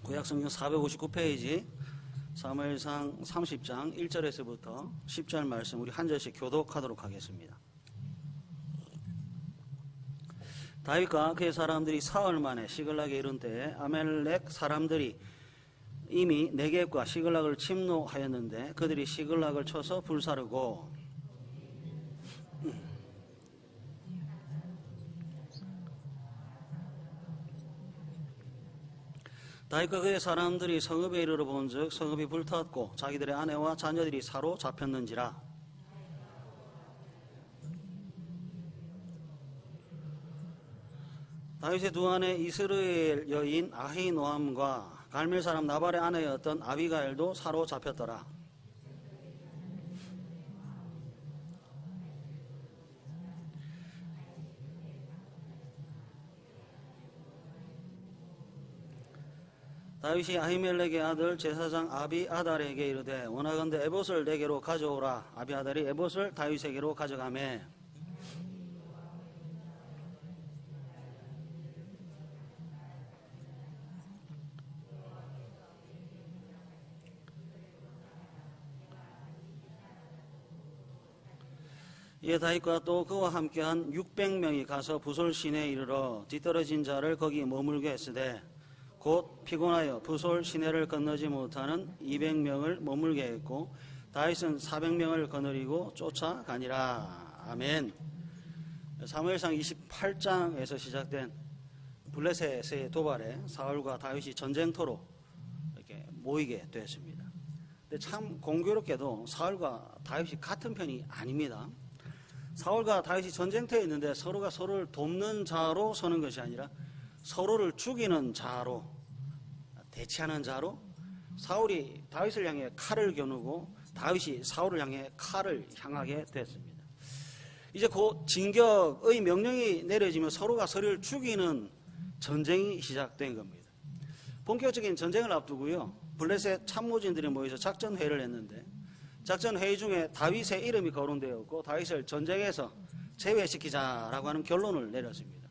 구약성경 459페이지 사무엘상 30장 1절에서부터 10절 말씀 우리 한 절씩 교독하도록 하겠습니다. 다윗과 그의 사람들이 사흘 만에 시글락에 이른 때에 아멜렉 사람들이 이미 네겝과 시글락을 침노하였는데 그들이 시글락을 쳐서 불사르고 다윗과 그의 사람들이 성읍에 이르러 본즉 성읍이 불탔고 자기들의 아내와 자녀들이 사로잡혔는지라. 다윗의 두 아내 이스라엘 여인 아히노함과 갈멜 사람 나발의 아내였던 아비가일도 사로잡혔더라. 다윗이 아히멜렉의 아들 제사장 아비아달에게 이르되 원하건대 에봇을 내게로 가져오라. 아비아달이 에봇을 다윗에게로 가져가매 이에 다윗과 또 그와 함께한 600명이 가서 부솔 시내에 이르러 뒤떨어진 자를 거기 머물게 했으되 곧 피곤하여 부솔 시내를 건너지 못하는 200명을 머물게 했고 다윗은 400명을 거느리고 쫓아가니라. 아멘. 사무엘상 28장에서 시작된 블레셋의 도발에 사울과 다윗이 전쟁터로 이렇게 모이게 되었습니다. 근데 참 공교롭게도 사울과 다윗이 같은 편이 아닙니다. 사울과 다윗이 전쟁터에 있는데 서로가 서로를 돕는 자로 서는 것이 아니라 서로를 죽이는 자로, 대치하는 자로 사울이 다윗을 향해 칼을 겨누고 다윗이 사울을 향해 칼을 향하게 됐습니다. 이제 곧 진격의 명령이 내려지면 서로가 서로를 죽이는 전쟁이 시작된 겁니다. 본격적인 전쟁을 앞두고요, 블레셋 참모진들이 모여서 작전회의를 했는데 작전회의 중에 다윗의 이름이 거론되었고 다윗을 전쟁에서 제외시키자라고 하는 결론을 내렸습니다.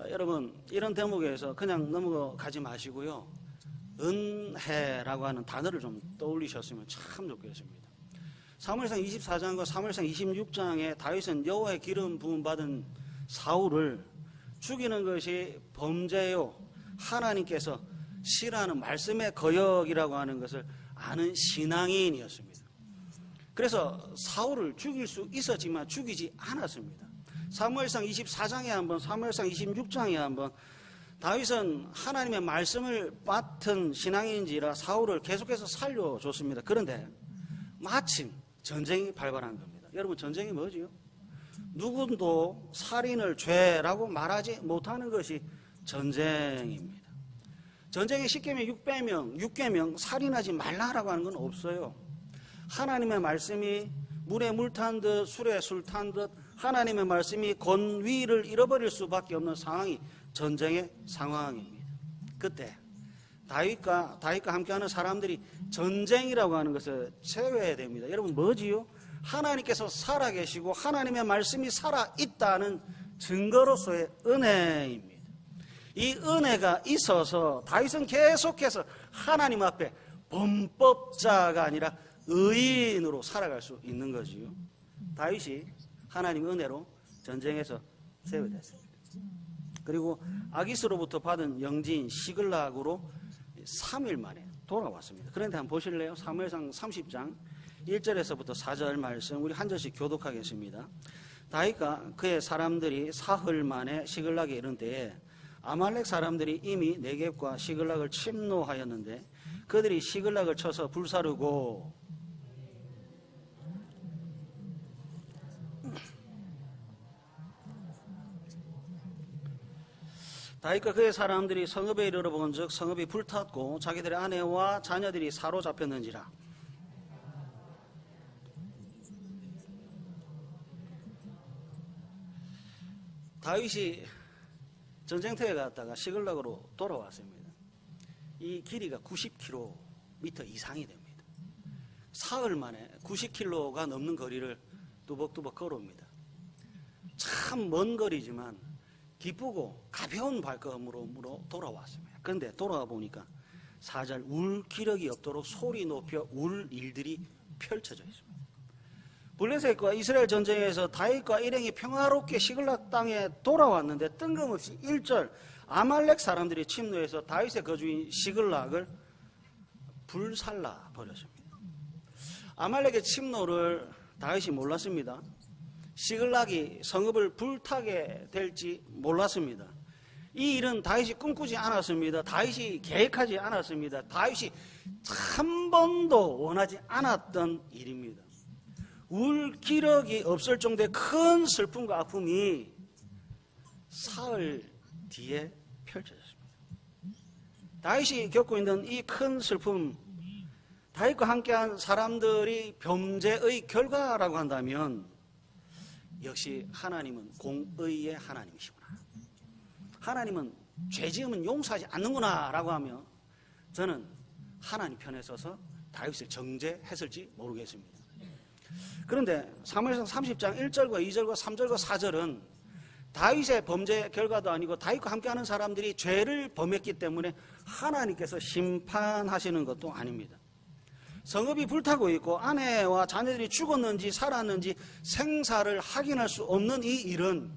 여러분, 이런 대목에서 그냥 넘어가지 마시고요, 은혜라고 하는 단어를 좀 떠올리셨으면 참 좋겠습니다. 사무엘상 24장과 사무엘상 26장에 다윗은 여호와의 기름 부음 받은 사울을 죽이는 것이 범죄요, 하나님께서 싫어하는 말씀의 거역이라고 하는 것을 아는 신앙인이었습니다. 그래서 사울을 죽일 수 있었지만 죽이지 않았습니다. 사무엘상 24장에 한번, 사무엘상 26장에 한번 다윗은 하나님의 말씀을 맡은 신앙인지라 사울을 계속해서 살려줬습니다. 그런데 마침 전쟁이 발발한 겁니다. 여러분, 전쟁이 뭐지요? 누구도 살인을 죄라고 말하지 못하는 것이 전쟁입니다. 전쟁의 10계명 6계명 살인하지 말라라고 하는 건 없어요. 하나님의 말씀이 물에 물 탄 듯 술에 술 탄 듯 하나님의 말씀이 권위를 잃어버릴 수밖에 없는 상황이 전쟁의 상황입니다. 그때 다윗과 함께하는 사람들이 전쟁이라고 하는 것을 제외해야 됩니다. 여러분, 뭐지요? 하나님께서 살아계시고 하나님의 말씀이 살아있다는 증거로서의 은혜입니다. 이 은혜가 있어서 다윗은 계속해서 하나님 앞에 범법자가 아니라 의인으로 살아갈 수 있는 거지요. 다윗이 하나님 은혜로 전쟁에서 제외됐습니다. 그리고 아기스로부터 받은 영지인 시글락으로 3일 만에 돌아왔습니다. 그런데 한번 보실래요? 사무엘상 30장 1절에서부터 4절 말씀 우리 한 절씩 교독하겠습니다. 다윗과 그의 사람들이 사흘 만에 시글락에 이른 때에 아말렉 사람들이 이미 네겝과 시글락을 침노하였는데 그들이 시글락을 쳐서 불사르고 다윗과 그의 사람들이 성읍에 이르러 본즉 성읍이 불탔고 자기들의 아내와 자녀들이 사로잡혔는지라. 다윗이 전쟁터에 갔다가 시글락으로 돌아왔습니다. 이 길이가 90km 이상이 됩니다. 사흘 만에 90km가 넘는 거리를 뚜벅뚜벅 걸어옵니다. 참 먼 거리지만 기쁘고 가벼운 발걸음으로 돌아왔습니다. 그런데 돌아와 보니까 4절 울 기력이 없도록 소리 높여 울 일들이 펼쳐져 있습니다. 블레셋과 이스라엘 전쟁에서 다윗과 일행이 평화롭게 시글락 땅에 돌아왔는데 뜬금없이 1절 아말렉 사람들이 침노해서 다윗의 거주인 시글락을 불살라 버렸습니다. 아말렉의 침노를 다윗이 몰랐습니다. 시글락이 성읍을 불타게 될지 몰랐습니다. 이 일은 다윗이 꿈꾸지 않았습니다. 다윗이 계획하지 않았습니다. 다윗이 한 번도 원하지 않았던 일입니다. 울 기력이 없을 정도의 큰 슬픔과 아픔이 사흘 뒤에 펼쳐졌습니다. 다윗이 겪고 있는 이 큰 슬픔, 다윗과 함께한 사람들이 범죄의 결과라고 한다면 역시 하나님은 공의의 하나님이시구나, 하나님은 죄 지으면 용서하지 않는구나 라고 하며 저는 하나님 편에 서서 다윗을 정죄했을지 모르겠습니다. 그런데 사무엘상 30장 1절과 2절과 3절과 4절은 다윗의 범죄 결과도 아니고 다윗과 함께하는 사람들이 죄를 범했기 때문에 하나님께서 심판하시는 것도 아닙니다. 성읍이 불타고 있고 아내와 자녀들이 죽었는지 살았는지 생사를 확인할 수 없는 이 일은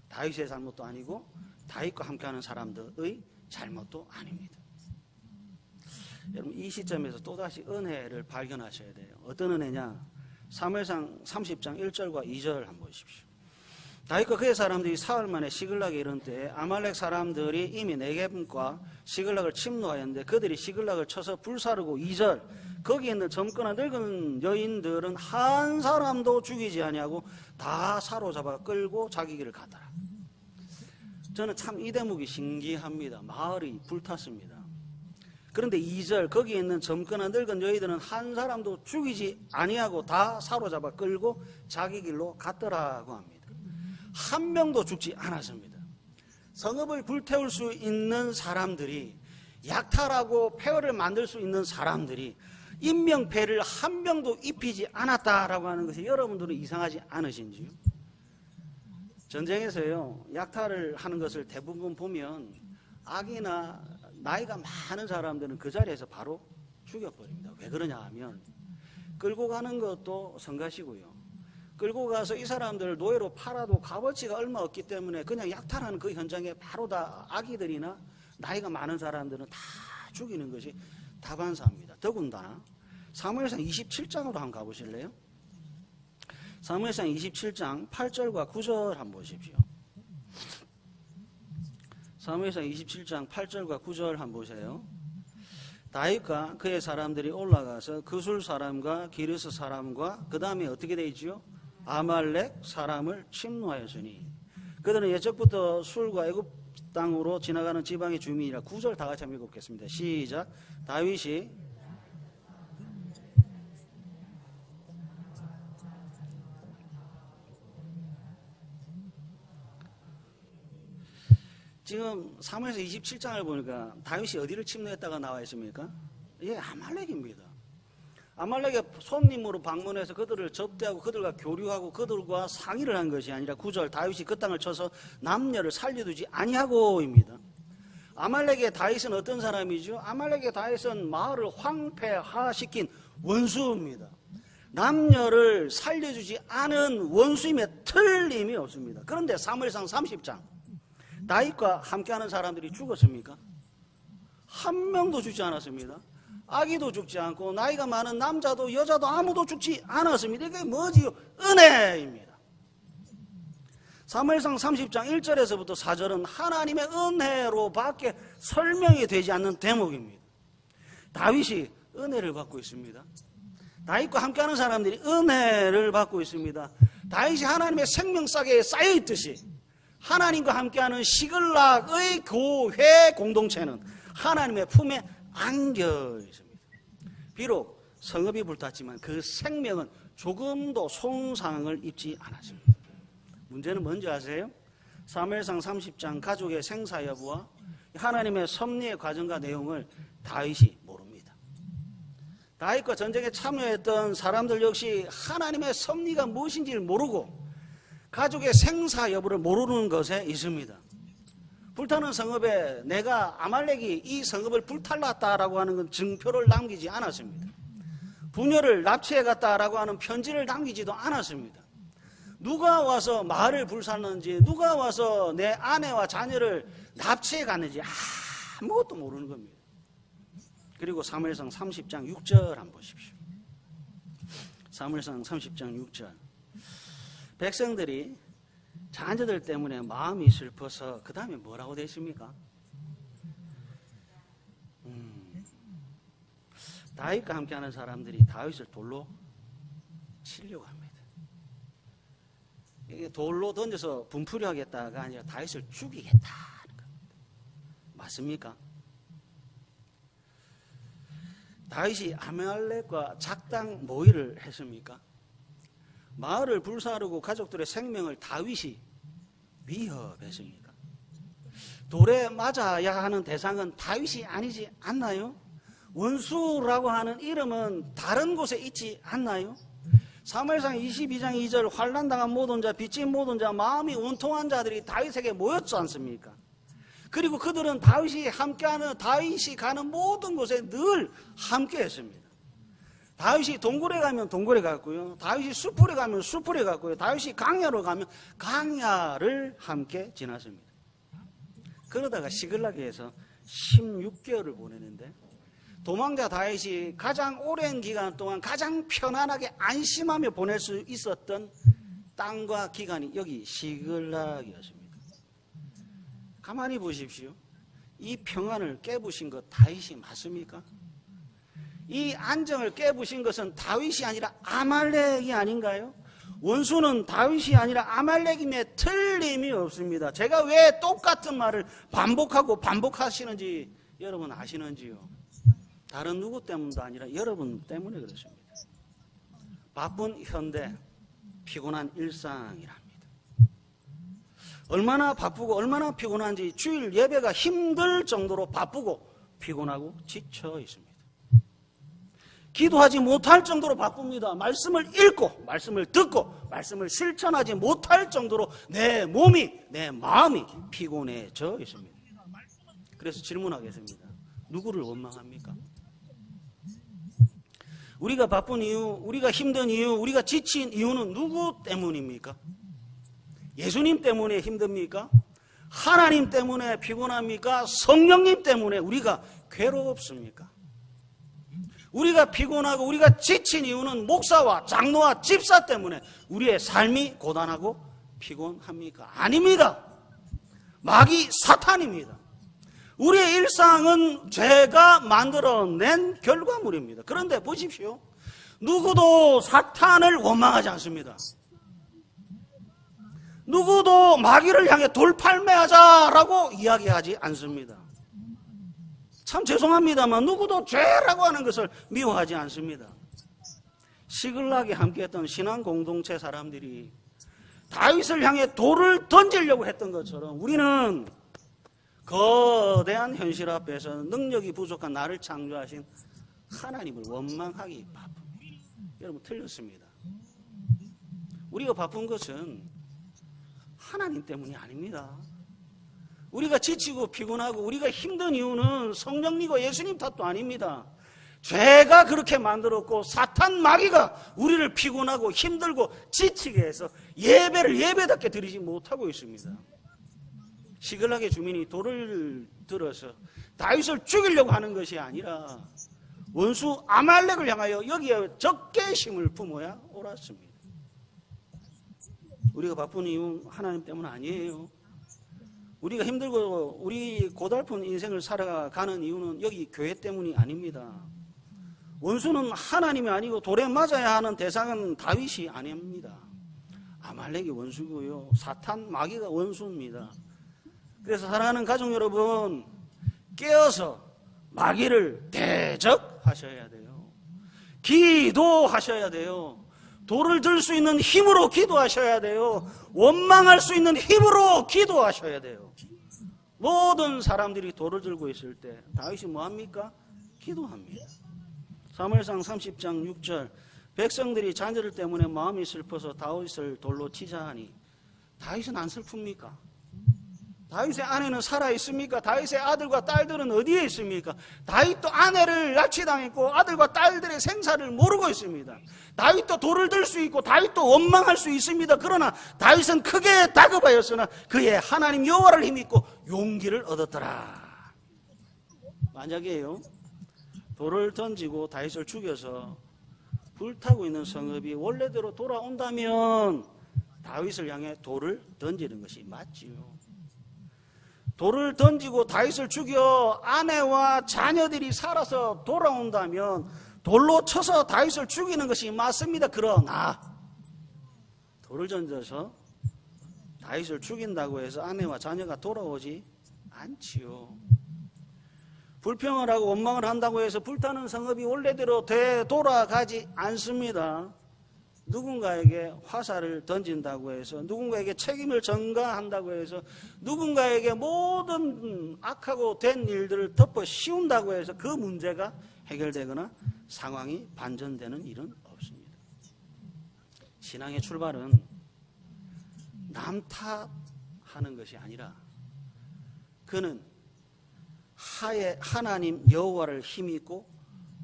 다윗의 잘못도 아니고 다윗과 함께하는 사람들의 잘못도 아닙니다. 여러분, 이 시점에서 또다시 은혜를 발견하셔야 돼요. 어떤 은혜냐? 사무엘상 30장 1절과 2절 한번 보십시오. 다윗과 그의 사람들이 사흘 만에 시글락에 이른 때에 아말렉 사람들이 이미 네겝과 시글락을 침노하였는데 그들이 시글락을 쳐서 불사르고 2절 거기에 있는 젊거나 늙은 여인들은 한 사람도 죽이지 아니하고 다 사로잡아 끌고 자기 길을 가더라. 저는 참 이 대목이 신기합니다. 마을이 불탔습니다. 그런데 2절 거기에 있는 젊거나 늙은 여인들은 한 사람도 죽이지 아니하고 다 사로잡아 끌고 자기 길로 갔더라고 합니다. 한 명도 죽지 않았습니다. 성읍을 불태울 수 있는 사람들이, 약탈하고 폐허를 만들 수 있는 사람들이 인명폐를 한 명도 입히지 않았다라고 하는 것이 여러분들은 이상하지 않으신지요? 전쟁에서요, 약탈을 하는 것을 대부분 보면 악이나 나이가 많은 사람들은 그 자리에서 바로 죽여버립니다. 왜 그러냐 하면 끌고 가는 것도 성가시고요, 끌고 가서 이 사람들을 노예로 팔아도 값어치가 얼마 없기 때문에 그냥 약탈하는 그 현장에 바로 다 아기들이나 나이가 많은 사람들은 다 죽이는 것이 다반사입니다. 더군다나 사무엘상 27장으로 한번 가보실래요? 사무엘상 27장 8절과 9절 한번 보십시오. 사무엘상 27장 8절과 9절 한번 보세요. 다윗과 그의 사람들이 올라가서 그술 사람과 기르스 사람과 그 다음에 어떻게 되어 있지요? 아말렉 사람을 침노하였으니 그들은 예적부터 술과 애굽 땅으로 지나가는 지방의 주민이라. 9절 다 같이 한번 읽어보겠습니다. 시작. 다윗이 지금 사무엘서 27장을 보니까 다윗이 어디를 침노했다가 나와 있습니까? 예, 아말렉입니다. 아말렉의 손님으로 방문해서 그들을 접대하고 그들과 교류하고 그들과 상의를 한 것이 아니라 9절 다윗이 그 땅을 쳐서 남녀를 살려두지 아니하고입니다. 아말렉의 다윗은 어떤 사람이죠? 아말렉의 다윗은 마을을 황폐화시킨 원수입니다. 남녀를 살려주지 않은 원수임에 틀림이 없습니다. 그런데 사무엘상 30장 다윗과 함께하는 사람들이 죽었습니까? 한 명도 죽지 않았습니다. 아기도 죽지 않고 나이가 많은 남자도 여자도 아무도 죽지 않았습니다. 이게 뭐지요? 은혜입니다. 사무엘상 30장 1절에서부터 4절은 하나님의 은혜로 밖에 설명이 되지 않는 대목입니다. 다윗이 은혜를 받고 있습니다. 다윗과 함께하는 사람들이 은혜를 받고 있습니다. 다윗이 하나님의 생명싸개에 쌓여있듯이 하나님과 함께하는 시글락의 교회 공동체는 하나님의 품에 안겨 있습니다. 비록 성읍이 불탔지만 그 생명은 조금도 손상을 입지 않았습니다. 문제는 뭔지 아세요? 사무엘상 30장 가족의 생사 여부와 하나님의 섭리의 과정과 내용을 다윗이 모릅니다. 다윗과 전쟁에 참여했던 사람들 역시 하나님의 섭리가 무엇인지를 모르고 가족의 생사 여부를 모르는 것에 있습니다. 불타는 성읍에 내가 아말렉이 이 성읍을 불탈랐다라고 하는 건 증표를 남기지 않았습니다. 부녀를 납치해 갔다라고 하는 편지를 남기지도 않았습니다. 누가 와서 마을을 불살랐는지, 누가 와서 내 아내와 자녀를 납치해 갔는지 아무것도 모르는 겁니다. 그리고 사무엘상 30장 6절 한번 보십시오. 사무엘상 30장 6절. 백성들이 자녀들 때문에 마음이 슬퍼서 그 다음에 뭐라고 되십니까? 다윗과 함께하는 사람들이 다윗을 돌로 치려고 합니다. 이게 돌로 던져서 분풀이 하겠다가 아니라 다윗을 죽이겠다는 겁니다. 맞습니까? 다윗이 아말렉과 작당 모의를 했습니까? 마을을 불사르고 가족들의 생명을 다윗이 위협했습니까? 돌에 맞아야 하는 대상은 다윗이 아니지 않나요? 원수라고 하는 이름은 다른 곳에 있지 않나요? 사무엘상 22장 2절 환난당한 모든 자, 빚진 모든 자, 마음이 원통한 자들이 다윗에게 모였지 않습니까? 그리고 그들은 다윗이 가는 모든 곳에 늘 함께 했습니다. 다윗이 동굴에 가면 동굴에 갔고요. 다윗이 숲으로 가면 숲으로 갔고요. 다윗이 강야로 가면 강야를 함께 지났습니다. 그러다가 시글락에서 16개월을 보내는데 도망자 다윗이 가장 오랜 기간 동안 가장 편안하게 안심하며 보낼 수 있었던 땅과 기간이 여기 시글락이었습니다. 가만히 보십시오. 이 평안을 깨부신 것 다윗이 맞습니까? 이 안정을 깨부신 것은 다윗이 아니라 아말렉이 아닌가요? 원수는 다윗이 아니라 아말렉임에 틀림이 없습니다. 제가 왜 똑같은 말을 반복하시는지 여러분 아시는지요? 다른 누구 때문도 아니라 여러분 때문에 그렇습니다. 바쁜 현대, 피곤한 일상이랍니다. 얼마나 바쁘고 얼마나 피곤한지 주일 예배가 힘들 정도로 바쁘고 피곤하고 지쳐 있습니다. 기도하지 못할 정도로 바쁩니다. 말씀을 읽고 말씀을 듣고 말씀을 실천하지 못할 정도로 내 몸이 내 마음이 피곤해져 있습니다. 그래서 질문하겠습니다. 누구를 원망합니까? 우리가 바쁜 이유, 우리가 힘든 이유, 우리가 지친 이유는 누구 때문입니까? 예수님 때문에 힘듭니까? 하나님 때문에 피곤합니까? 성령님 때문에 우리가 괴롭습니까? 우리가 피곤하고 우리가 지친 이유는 목사와 장로와 집사 때문에 우리의 삶이 고단하고 피곤합니까? 아닙니다. 마귀 사탄입니다. 우리의 일상은 죄가 만들어낸 결과물입니다. 그런데 보십시오. 누구도 사탄을 원망하지 않습니다. 누구도 마귀를 향해 돌팔매하자라고 이야기하지 않습니다. 참 죄송합니다만 누구도 죄라고 하는 것을 미워하지 않습니다. 시글락에 함께했던 신앙 공동체 사람들이 다윗을 향해 돌을 던지려고 했던 것처럼 우리는 거대한 현실 앞에서 능력이 부족한 나를 창조하신 하나님을 원망하기 바쁩니다. 여러분 틀렸습니다. 우리가 바쁜 것은 하나님 때문이 아닙니다. 우리가 지치고 피곤하고 우리가 힘든 이유는 성령님과 예수님 탓도 아닙니다. 죄가 그렇게 만들었고 사탄 마귀가 우리를 피곤하고 힘들고 지치게 해서 예배를 예배답게 드리지 못하고 있습니다. 시글락의 주민이 돌을 들어서 다윗을 죽이려고 하는 것이 아니라 원수 아말렉을 향하여 여기에 적개심을 품어야 옳았습니다. 우리가 바쁜 이유 하나님 때문 아니에요. 우리가 힘들고 우리 고달픈 인생을 살아가는 이유는 여기 교회 때문이 아닙니다. 원수는 하나님이 아니고 돌에 맞아야 하는 대상은 다윗이 아닙니다. 아말렉이 원수고요. 사탄 마귀가 원수입니다. 그래서 사랑하는 가족 여러분, 깨어서 마귀를 대적하셔야 돼요. 기도하셔야 돼요. 돌을 들 수 있는 힘으로 기도하셔야 돼요. 원망할 수 있는 힘으로 기도하셔야 돼요. 모든 사람들이 돌을 들고 있을 때 다윗이 뭐합니까? 기도합니다. 사무엘상 30장 6절 백성들이 자녀들 때문에 마음이 슬퍼서 다윗을 돌로 치자 하니 다윗은 안 슬픕니까? 다윗의 아내는 살아 있습니까? 다윗의 아들과 딸들은 어디에 있습니까? 다윗도 아내를 납치당했고 아들과 딸들의 생사를 모르고 있습니다. 다윗도 돌을 들 수 있고 다윗도 원망할 수 있습니다. 그러나 다윗은 크게 다급하였으나 그의 하나님 여호와를 힘입고 용기를 얻었더라. 만약에요, 돌을 던지고 다윗을 죽여서 불타고 있는 성읍이 원래대로 돌아온다면 다윗을 향해 돌을 던지는 것이 맞지요. 돌을 던지고 다윗을 죽여 아내와 자녀들이 살아서 돌아온다면 돌로 쳐서 다윗을 죽이는 것이 맞습니다. 그러나 돌을 던져서 다윗을 죽인다고 해서 아내와 자녀가 돌아오지 않지요. 불평을 하고 원망을 한다고 해서 불타는 성읍이 원래대로 되돌아가지 않습니다. 누군가에게 화살을 던진다고 해서, 누군가에게 책임을 전가한다고 해서, 누군가에게 모든 악하고 된 일들을 덮어 씌운다고 해서 그 문제가 해결되거나 상황이 반전되는 일은 없습니다. 신앙의 출발은 남 탓하는 것이 아니라 그는 하나님 여호와를 힘입고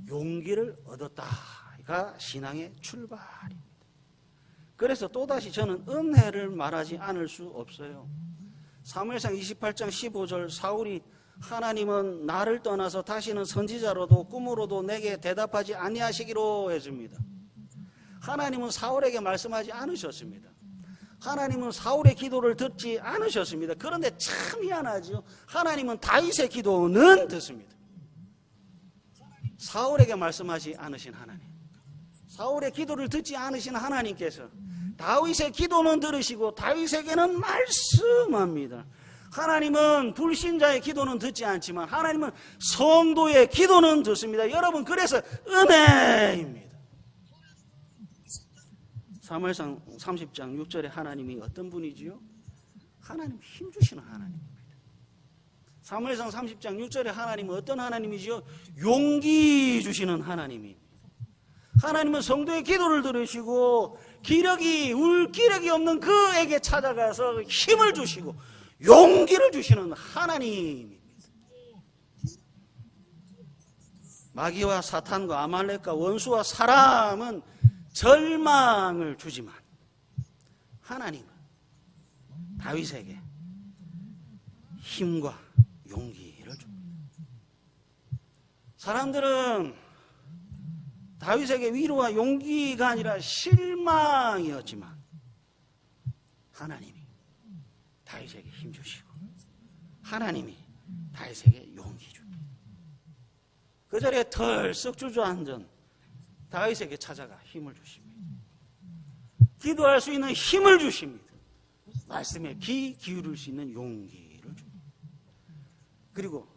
용기를 얻었다가 신앙의 출발입니다. 그래서 또다시 저는 은혜를 말하지 않을 수 없어요. 사무엘상 28장 15절 사울이 하나님은 나를 떠나서 다시는 선지자로도 꿈으로도 내게 대답하지 아니하시기로 했습니다. 하나님은 사울에게 말씀하지 않으셨습니다. 하나님은 사울의 기도를 듣지 않으셨습니다. 그런데 참 희한하죠. 하나님은 다윗의 기도는 듣습니다. 사울에게 말씀하지 않으신 하나님, 사울의 기도를 듣지 않으신 하나님께서 다윗의 기도는 들으시고 다윗에게는 말씀합니다. 하나님은 불신자의 기도는 듣지 않지만 하나님은 성도의 기도는 듣습니다. 여러분, 그래서 은혜입니다. 사무엘상 30장 6절에 하나님이 어떤 분이지요? 하나님 힘주시는 하나님입니다. 사무엘상 30장 6절에 하나님은 어떤 하나님이지요? 용기 주시는 하나님입니다. 하나님은 성도의 기도를 들으시고 울 기력이 없는 그에게 찾아가서 힘을 주시고 용기를 주시는 하나님입니다. 마귀와 사탄과 아말렉과 원수와 사람은 절망을 주지만 하나님은 다윗에게 힘과 용기를 줍니다. 사람들은 다윗에게 위로와 용기가 아니라 실망이었지만 하나님이 다윗에게 힘 주시고 하나님이 다윗에게 용기 줍니다. 그 자리에 털썩 주저앉은 다윗에게 찾아가 힘을 주십니다. 기도할 수 있는 힘을 주십니다. 말씀에 귀 기울일 수 있는 용기를 줍니다. 그리고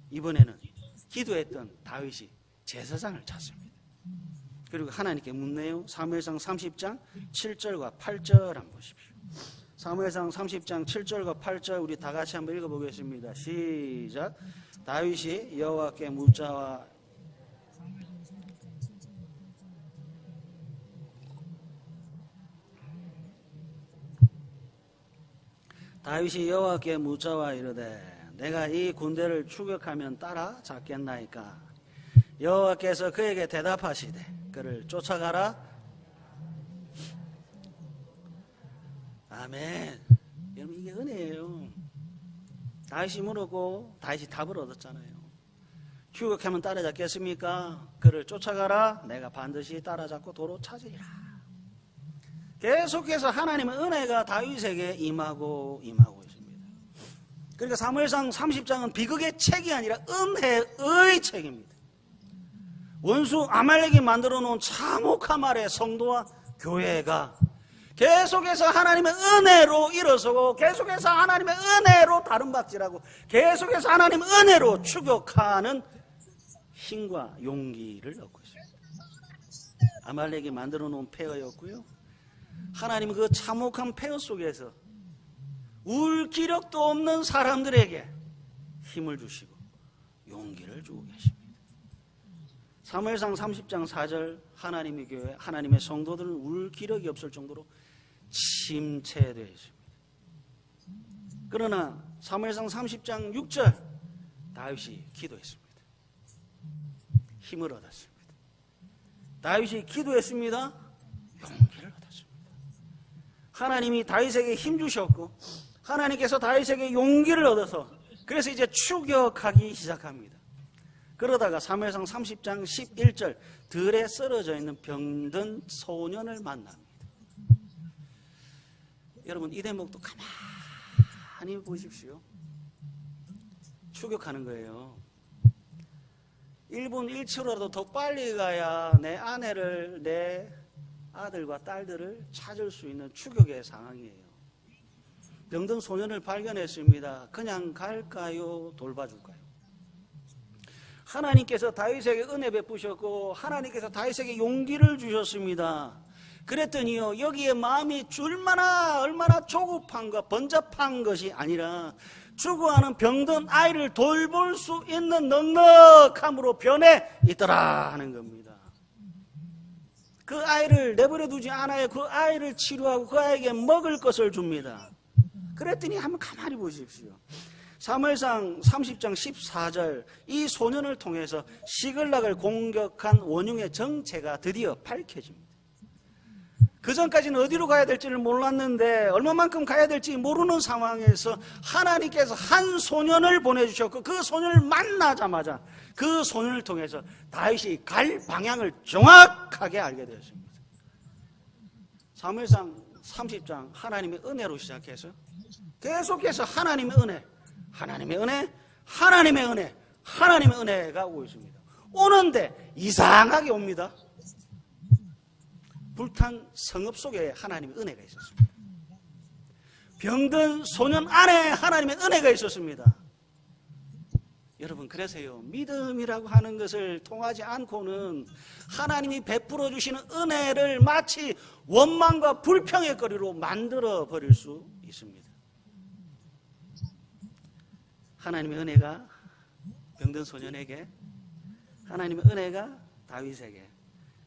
이번에는 기도했던 다윗이 제사장을 찾습니다. 그리고 하나님께 묻네요. 사무엘상 30장 7절과 8절 한번 보십시오. 사무엘상 30장 7절과 8절 우리 다 같이 한번 읽어보겠습니다. 시작. 다윗이 여호와께 묻자와 다윗이 여호와께 묻자와 이르되 내가 이 군대를 추격하면 따라잡겠나이까? 여호와께서 그에게 대답하시되 그를 쫓아가라. 아멘. 여러분, 이게 은혜예요. 다윗이 물었고 다윗이 답을 얻었잖아요. 추격하면 따라잡겠습니까? 그를 쫓아가라. 내가 반드시 따라잡고 도로 찾으리라. 계속해서 하나님의 은혜가 다윗에게 임하고 있습니다. 그러니까 사무엘상 30장은 비극의 책이 아니라 은혜의 책입니다. 원수 아말렉이 만들어 놓은 참혹한 말의 성도와 교회가 계속해서 하나님의 은혜로 일어서고 계속해서 하나님의 은혜로 다름박질하고 계속해서 하나님의 은혜로 추격하는 힘과 용기를 얻고 있습니다. 아말렉이 만들어 놓은 폐허였고요. 하나님은 그 참혹한 폐허 속에서 울 기력도 없는 사람들에게 힘을 주시고 용기를 주고 계십니다. 사무엘상 30장 4절 하나님의 교회, 하나님의 성도들은 울 기력이 없을 정도로 침체되어 있습니다. 그러나 사무엘상 30장 6절 다윗이 기도했습니다. 힘을 얻었습니다. 다윗이 기도했습니다. 용기를 얻었습니다. 하나님이 다윗에게 힘 주셨고 하나님께서 다윗에게 용기를 얻어서 그래서 이제 추격하기 시작합니다. 그러다가 사무엘상 30장 11절 들에 쓰러져 있는 병든 소년을 만납니다. 여러분 이 대목도 가만히 보십시오. 추격하는 거예요. 1분 1초라도 더 빨리 가야 내 아내를 내 아들과 딸들을 찾을 수 있는 추격의 상황이에요. 병든 소년을 발견했습니다. 그냥 갈까요? 돌봐줄까요? 하나님께서 다윗에게 은혜 베푸셨고 하나님께서 다윗에게 용기를 주셨습니다. 그랬더니요 여기에 마음이 얼마나 조급한가 번잡한 것이 아니라 죽어가는 병든 아이를 돌볼 수 있는 넉넉함으로 변해 있더라 하는 겁니다. 그 아이를 내버려 두지 않아요. 그 아이를 치료하고 그 아이에게 먹을 것을 줍니다. 그랬더니 한번 가만히 보십시오. 사무엘상 30장 14절 이 소년을 통해서 시글락을 공격한 원흉의 정체가 드디어 밝혀집니다. 그 전까지는 어디로 가야 될지를 몰랐는데 얼마만큼 가야 될지 모르는 상황에서 하나님께서 한 소년을 보내주셨고 그 소년을 만나자마자 그 소년을 통해서 다윗이 갈 방향을 정확하게 알게 되었습니다. 사무엘상 30장 하나님의 은혜로 시작해서 계속해서 하나님의 은혜, 하나님의 은혜, 하나님의 은혜, 하나님의 은혜가 오고 있습니다. 오는데 이상하게 옵니다. 불탄 성읍 속에 하나님의 은혜가 있었습니다. 병든 소년 안에 하나님의 은혜가 있었습니다. 여러분 그래서요 믿음이라고 하는 것을 통하지 않고는 하나님이 베풀어 주시는 은혜를 마치 원망과 불평의 거리로 만들어 버릴 수 있습니다. 하나님의 은혜가 병든 소년에게, 하나님의 은혜가 다윗에게.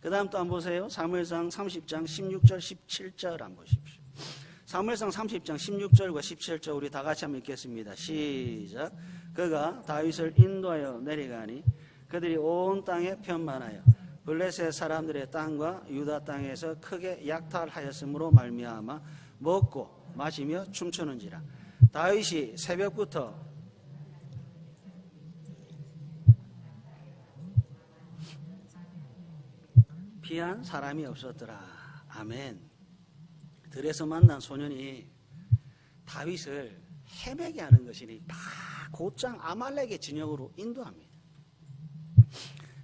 그 다음 또 한번 보세요. 사무엘상 30장 16절 17절 한번 보십시오. 사무엘상 30장 16절과 17절 우리 다 같이 한번 읽겠습니다. 시작. 그가 다윗을 인도하여 내려가니 그들이 온 땅에 편만하여 블레셋 사람들의 땅과 유다 땅에서 크게 약탈하였으므로 말미암아 먹고 마시며 춤추는지라. 다윗이 새벽부터 피한 사람이 없었더라. 아멘. 들에서 만난 소년이 다윗을 헤매게 하는 것이니 다 곧장 아말렉의 진영으로 인도합니다.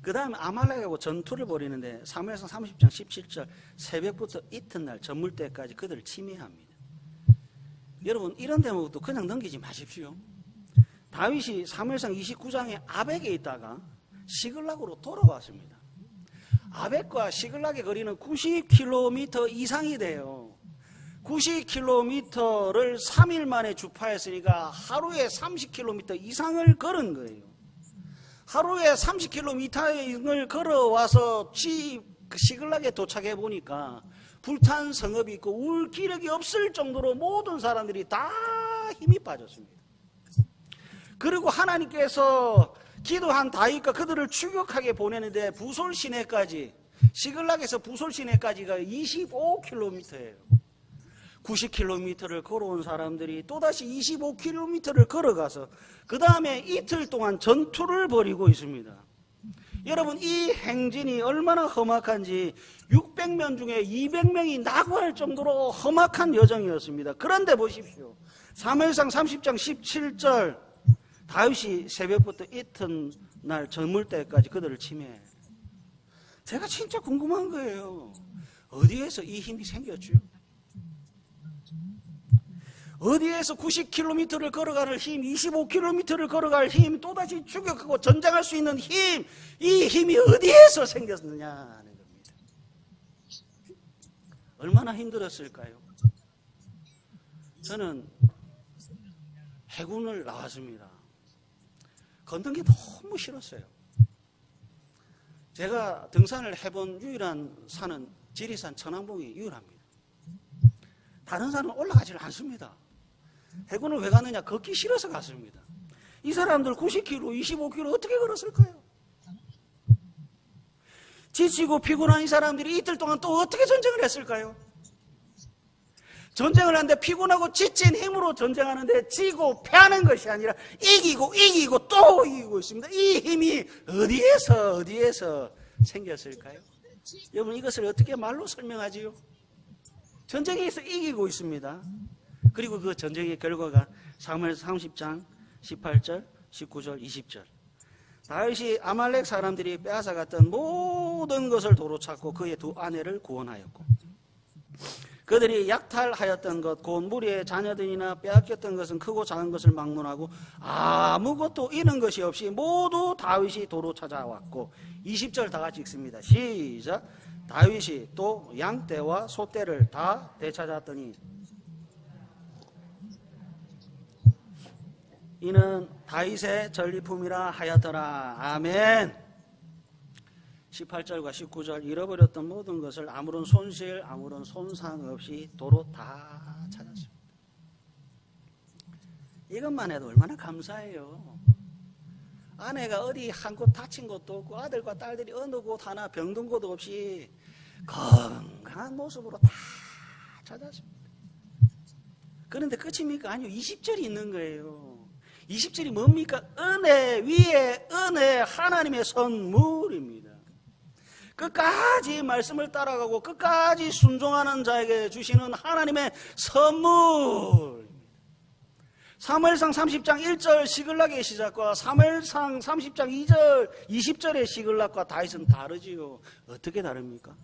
그 다음에 아말렉하고 전투를 벌이는데 사무엘상 30장 17절 새벽부터 이튿날 저물 때까지 그들을 침해합니다. 여러분 이런 대목도 그냥 넘기지 마십시오. 다윗이 사무엘상 29장에 아벡에 있다가 시글락으로 돌아왔습니다. 아벡과 시글락의 거리는 90km 이상이 돼요. 90km를 3일 만에 주파했으니까 하루에 30km 이상을 걸은 거예요. 하루에 30km를 걸어와서 시글락에 도착해 보니까 불탄 성읍이 있고 울 기력이 없을 정도로 모든 사람들이 다 힘이 빠졌습니다. 그리고 하나님께서 기도한 다윗과 그들을 추격하게 보내는데 부솔 시내까지, 시글락에서 부솔 시내까지가 25km예요. 90km를 걸어온 사람들이 또다시 25km를 걸어가서 그 다음에 이틀 동안 전투를 벌이고 있습니다. 여러분 이 행진이 얼마나 험악한지 600명 중에 200명이 낙오할 정도로 험악한 여정이었습니다. 그런데 보십시오. 사무엘상 30장 17절 다윗이 새벽부터 이튿날 저물 때까지 그들을 침해해. 제가 진짜 궁금한 거예요. 어디에서 이 힘이 생겼죠? 어디에서 90km를 걸어가는 힘, 25km를 걸어갈 힘, 또다시 추격하고 전장할 수 있는 힘, 이 힘이 어디에서 생겼느냐 하는 겁니다. 얼마나 힘들었을까요? 저는 해군을 나왔습니다. 걷는 게 너무 싫었어요. 제가 등산을 해본 유일한 산은 지리산 천왕봉이 유일합니다. 다른 산은 올라가지를 않습니다. 해군을 왜 갔느냐? 걷기 싫어서 갔습니다. 이 사람들 90km, 25km 어떻게 걸었을까요? 지치고 피곤한 이 사람들이 이틀 동안 또 어떻게 전쟁을 했을까요? 전쟁을 하는데 피곤하고 지친 힘으로 전쟁하는데 지고 패하는 것이 아니라 이기고 또 이기고 있습니다. 이 힘이 어디에서 생겼을까요? 여러분, 이것을 어떻게 말로 설명하지요? 전쟁에서 이기고 있습니다. 그리고 그 전쟁의 결과가 사무엘 30장 18절, 19절, 20절. 다윗이 아말렉 사람들이 빼앗아갔던 모든 것을 도로 찾고 그의 두 아내를 구원하였고, 그들이 약탈하였던 것, 곧 무리의 자녀들이나 빼앗겼던 것은 크고 작은 것을 막론하고 아무것도 잃은 것이 없이 모두 다윗이 도로 찾아왔고, 20절 다 같이 읽습니다. 시작. 다윗이 또 양떼와 소떼를 다 되찾았더니 이는 다윗의 전리품이라 하였더라. 아멘. 18절과 19절, 잃어버렸던 모든 것을 아무런 손실, 아무런 손상 없이 도로 다 찾았습니다. 이것만 해도 얼마나 감사해요. 아내가 어디 한 곳 다친 것도 없고 아들과 딸들이 어느 곳 하나 병든 곳 없이 건강한 모습으로 다 찾았습니다. 그런데 끝입니까? 아니요. 20절이 있는 거예요. 20절이 뭡니까? 은혜 위에 은혜, 하나님의 선물입니다. 끝까지 말씀을 따라가고 끝까지 순종하는 자에게 주시는 하나님의 선물. 사무엘상 30장 1절 시글락의 시작과 사무엘상 30장 2절 20절의 시글락과 다윗은 다르지요. 어떻게 다릅니까?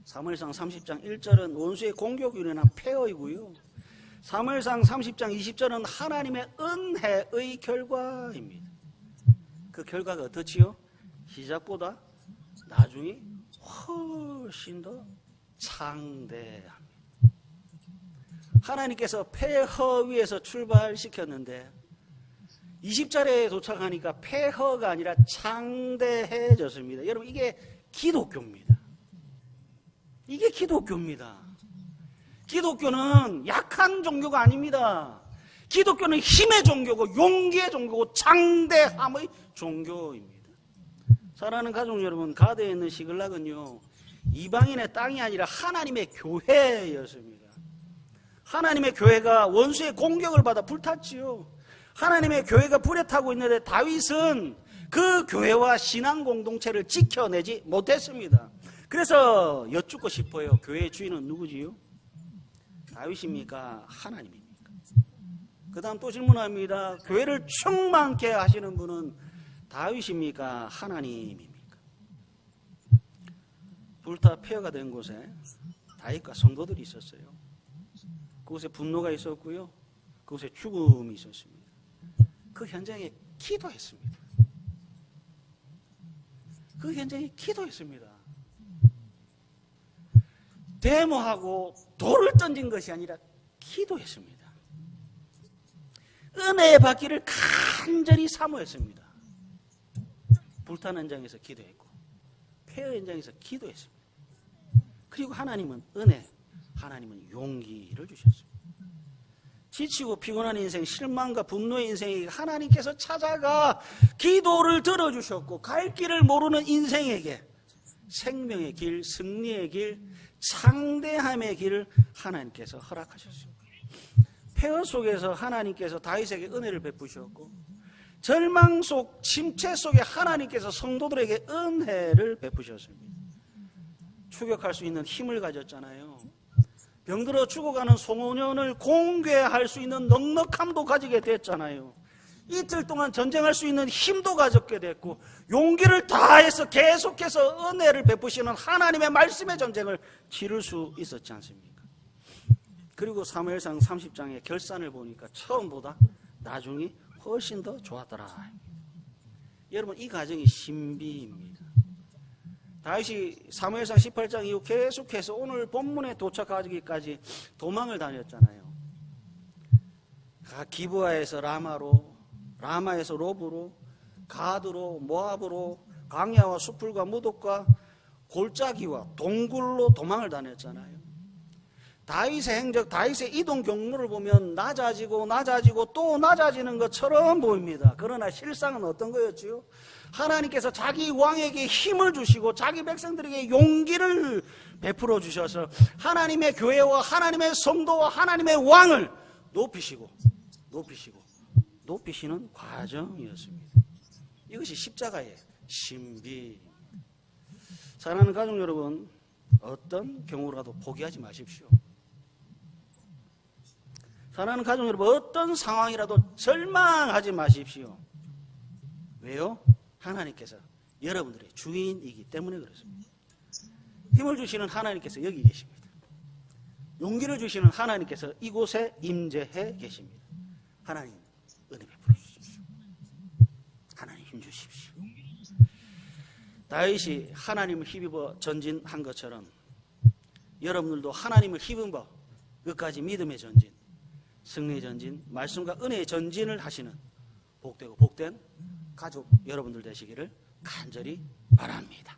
사무엘상 30장 1절은 원수의 공격으로 인한 폐허이고요, 사무엘상 30장 20절은 하나님의 은혜의 결과입니다. 그 결과가 어떻지요? 시작보다 나중에 훨씬 더 창대합니다. 하나님께서 폐허 위에서 출발시켰는데 20절에 도착하니까 폐허가 아니라 창대해졌습니다. 여러분, 이게 기독교입니다. 이게 기독교입니다. 기독교는 약한 종교가 아닙니다. 기독교는 힘의 종교고 용기의 종교고 창대함의 종교입니다. 사랑하는 가족 여러분, 가드에 있는 시글락은요, 이방인의 땅이 아니라 하나님의 교회였습니다. 하나님의 교회가 원수의 공격을 받아 불탔지요. 하나님의 교회가 불에 타고 있는데 다윗은 그 교회와 신앙 공동체를 지켜내지 못했습니다. 그래서 여쭙고 싶어요. 교회의 주인은 누구지요? 다윗입니까? 하나님입니까? 그 다음 또 질문합니다. 교회를 충만케 하시는 분은 다윗입니까? 하나님입니까? 불타 폐허가 된 곳에 다윗과 성도들이 있었어요. 그곳에 분노가 있었고요, 그곳에 죽음이 있었습니다. 그 현장에 기도했습니다. 그 현장에 기도했습니다. 데모하고 돌을 던진 것이 아니라 기도했습니다. 은혜의 받기를 간절히 사모했습니다. 불타는 현장에서 기도했고 폐허 현장에서 기도했습니다. 그리고 하나님은 은혜, 하나님은 용기를 주셨습니다. 지치고 피곤한 인생, 실망과 분노의 인생에 하나님께서 찾아가 기도를 들어주셨고, 갈 길을 모르는 인생에게 생명의 길, 승리의 길, 창대함의 길을 하나님께서 허락하셨습니다. 폐허 속에서 하나님께서 다윗에게 은혜를 베푸셨고, 절망 속, 침체 속에 하나님께서 성도들에게 은혜를 베푸셨습니다. 추격할 수 있는 힘을 가졌잖아요. 병들어 죽어가는 소년을 공개할 수 있는 넉넉함도 가지게 됐잖아요. 이틀 동안 전쟁할 수 있는 힘도 가졌게 됐고, 용기를 다해서 계속해서 은혜를 베푸시는 하나님의 말씀의 전쟁을 치를 수 있었지 않습니까? 그리고 사무엘상 30장의 결산을 보니까 처음보다 나중이 훨씬 더 좋았더라. 여러분, 이 과정이 신비입니다. 다윗이 사무엘상 18장 이후 계속해서 오늘 본문에 도착하기까지 도망을 다녔잖아요. 기브아에서 라마로, 라마에서 로브로, 가드로, 모압으로, 광야와 수풀과 무독과 골짜기와 동굴로 도망을 다녔잖아요. 다윗의 행적, 다윗의 이동 경로를 보면 낮아지고 또 낮아지는 것처럼 보입니다. 그러나 실상은 어떤 거였지요? 하나님께서 자기 왕에게 힘을 주시고 자기 백성들에게 용기를 베풀어 주셔서 하나님의 교회와 하나님의 성도와 하나님의 왕을 높이시는 과정이었습니다. 이것이 십자가의 신비. 사랑하는 가족 여러분, 어떤 경우라도 포기하지 마십시오. 사랑하는 가족 여러분, 어떤 상황이라도 절망하지 마십시오. 왜요? 하나님께서 여러분들의 주인이기 때문에 그렇습니다. 힘을 주시는 하나님께서 여기 계십니다. 용기를 주시는 하나님께서 이곳에 임재해 계십니다. 하나님 은혜 베풀어 주십시오. 하나님 힘 주십시오. 다윗이 하나님을 힘입어 전진한 것처럼 여러분들도 하나님을 힘입어 끝까지 믿음의 전진, 승리의 전진, 말씀과 은혜의 전진을 하시는 복되고 복된 가족 여러분들 되시기를 간절히 바랍니다.